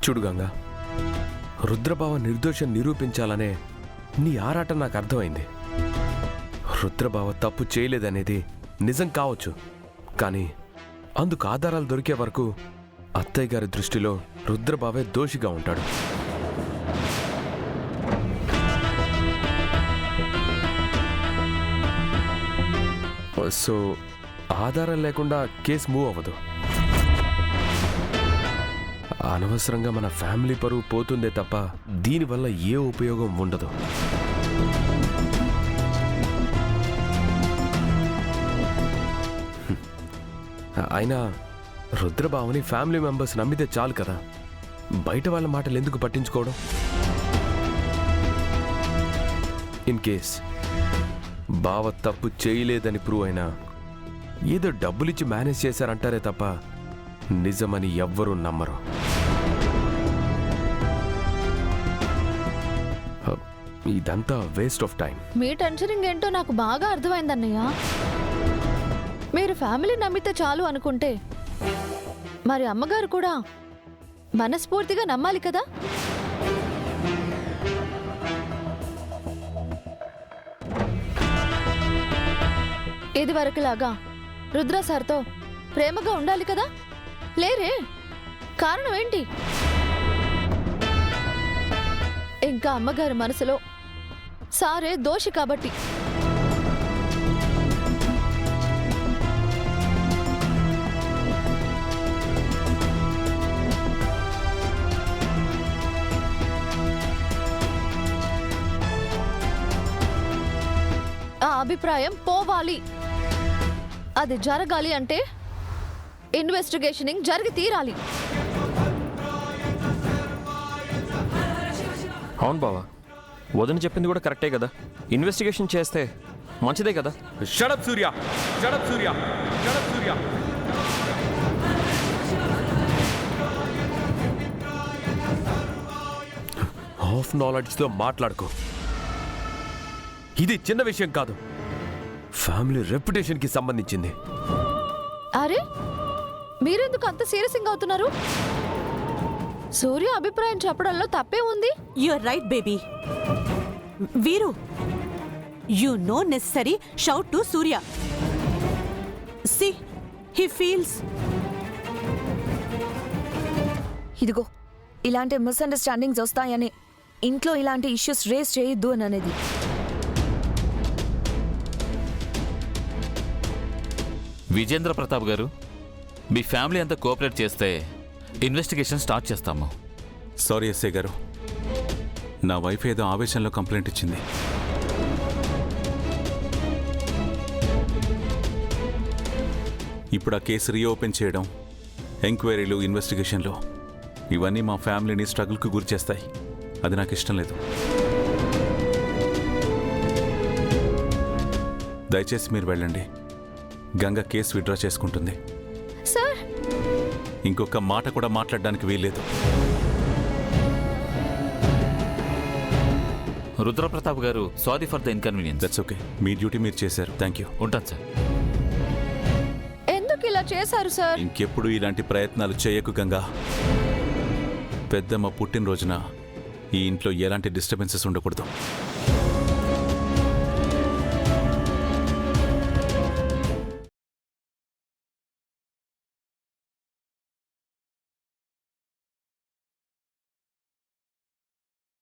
చూడు గంగా, రుద్రబావ నిర్దోషం నిరూపించాలనే నీ ఆరాటం నాకు అర్థమైంది. రుద్రబావ తప్పు చేయలేదనేది నిజం కావచ్చు, కానీ అందుకు ఆధారాలు దొరికే వరకు అత్తయ్య గారి దృష్టిలో రుద్రబావే దోషిగా ఉంటాడు. సో ఆధారం లేకుండా కేసు మూవ్ అవ్వదు. అనవసరంగా మన ఫ్యామిలీ పరువు పోతుందే తప్ప దీనివల్ల ఏ ఉపయోగం ఉండదు. అయినా రుద్రబావని ఫ్యామిలీ మెంబర్స్ నమ్మితే చాలు కదా, బయట వాళ్ళ మాటలు ఎందుకు పట్టించుకోవడం? ఇన్ కేస్ బావ తప్పు చేయలేదని ప్రూవ్ అయినా ఏదో డబ్బులిచ్చి మేనేజ్ చేశారంటారే తప్ప నిజమని ఎవ్వరూ నమ్మరు. ఇదంతా waste of time. Me tensioning ఏంటో నాకు బాగా అర్థమైందన్నయ్య. మీరు ఫ్యామిలీ నమ్మితే చాలు అనుకుంటే మరి అమ్మగారు కూడా మనస్ఫూర్తిగా నమ్మాలి కదా. ఇది వరకులాగా రుద్ర సార్తో ప్రేమగా ఉండాలి కదా. లేరే, కారణం ఏంటి? ఇంకా అమ్మగారి మనసులో సారే దోషి కాబట్టి. ఆ అభిప్రాయం పోవాలి. అది జరగాలి అంటే ఇన్వెస్టిగేషనింగ్ జరిగి తీరాలి. అవును బావా, వదిన చెప్పింది కూడా కరెక్టే కదా. ఇన్వెస్టిగేషన్ చేస్తే మంచిదే కదా. షడప్ సూర్య, షడప్ సూర్య, షడప్ సూర్య. హాఫ్ నాలెడ్జ్తో మాట్లాడుకో. ఇది చిన్న విషయం కాదు, ఫ్యామిలీ రెప్యుటేషన్కి సంబంధించింది. అరే, మీరెందుకు అంత సీరియసింగ్ అవుతున్నారు? సూర్య అభిప్రాయం చెప్పడంలో తప్పే ఉంది. You are right baby. వీరు, you know necessary shout to Surya. See, he feels. ఇదిగో, ఇలాంటి మిస్అండర్స్టాండింగ్స్ వస్తాయని ఇంట్లో ఇలాంటి ఇష్యూస్ రేస్ చేయొద్దు అని అనేది. విజేంద్ర ప్రతాప్ గారు, మీ ఫ్యామిలీ అంతా కోఆపరేట్ చేస్తే ఇన్వెస్టిగేషన్ స్టార్ట్ చేస్తాము. సారీ ఎస్ఐ గారు, నా వైఫ్ ఏదో ఆవేశంలో కంప్లైంట్ ఇచ్చింది. ఇప్పుడు ఆ కేసు రీఓపెన్ చేయడం, ఎంక్వైరీలు, ఇన్వెస్టిగేషన్లు ఇవన్నీ మా ఫ్యామిలీని స్ట్రగుల్కి గురి చేస్తాయి. అది నాకు ఇష్టం లేదు. దయచేసి మీరు వెళ్ళండి. గంగ కేసు విత్డ్రా చేసుకుంటుంది. సార్, ఇంకొక మాట కూడా మాట్లాడడానికి వీల్లేదు. రుద్రప్రతాప్ గారు, sorry for the inconvenience. That's okay. Me duty మీరు చేశారు. Thank you. ఉంటాను సార్. ఎందుకు ఇలా చేశారు సార్? ఇంకెప్పుడు ఇలాంటి ప్రయత్నాలు చేయకు గంగా. పెద్దమ్మ పుట్టినరోజున ఈ ఇంట్లో ఎలాంటి డిస్టర్బెన్సెస్ ఉండకూడదు.